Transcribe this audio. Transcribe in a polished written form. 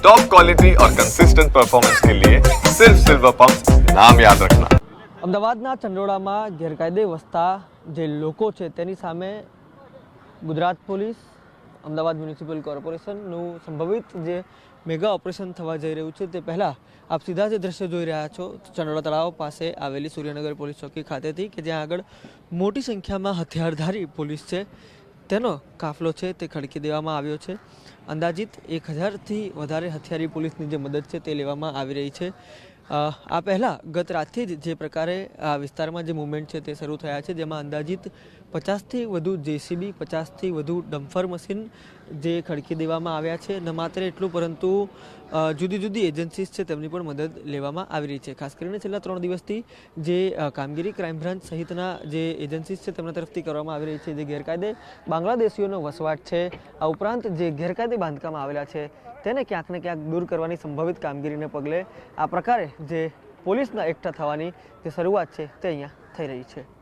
Top quality और consistent performance के लिए सिर्फ सिल्वर पंप नाम याद रखना। અમદાવાદના ચંડોળામાં ગેરકાયદે વસતા જે લોકો છે તેની સામે ગુજરાત પોલીસ, અમદાવાદ મ્યુનિસિપલ કોર્પોરેશનનું સંભવિત જે મેગા ઓપરેશન થવા જઈ રહ્યું છે તે પહેલાં આપ સીધા જે દ્રશ્ય જોઈ રહ્યા છો ચંડોળા તળાવ પાસે આવેલી સૂર્યનગર પોલીસ ચોકી ખાતેથી કે જ્યાં આગળ મોટી સંખ્યામાં હથિયારધારી પોલીસ છે તેનો કાફલો છે તે ખડકી દેવામાં આવ્યો છે। અંદાજિત 1000થી વધારે હથિયારી પોલીસની જે મદદ છે તે લેવામાં આવી રહી છે। આ પહેલાં ગત રાતથી જ જે પ્રકારે આ વિસ્તારમાં જે મૂવમેન્ટ છે તે શરૂ થયા છે, જેમાં અંદાજિત 50થી વધુ જેસીબી, 50થી વધુ ડમ્ફર મશીન જે ખડકી દેવામાં આવ્યા છે। ન માત્ર એટલું પરંતુ જુદી જુદી એજન્સીસ છે તેમની પણ મદદ લેવામાં આવી રહી છે। ખાસ કરીને છેલ્લા 3 દિવસથી જે કામગીરી ક્રાઇમ બ્રાન્ચ સહિતના જે એજન્સીસ છે તેમના તરફથી કરવામાં આવી રહી છે। જે ગેરકાયદે બાંગ્લાદેશીઓનો વસવાટ છે, આ ઉપરાંત જે ગેરકાયદે બાંધકામ આવેલા છે તેને ક્યાંક ને ક્યાંક દૂર કરવાની સંભવિત કામગીરીને પગલે આ પ્રકારે જે પોલીસના એકઠા થવાની જે શરૂઆત છે તે અહીંયા થઈ રહી છે।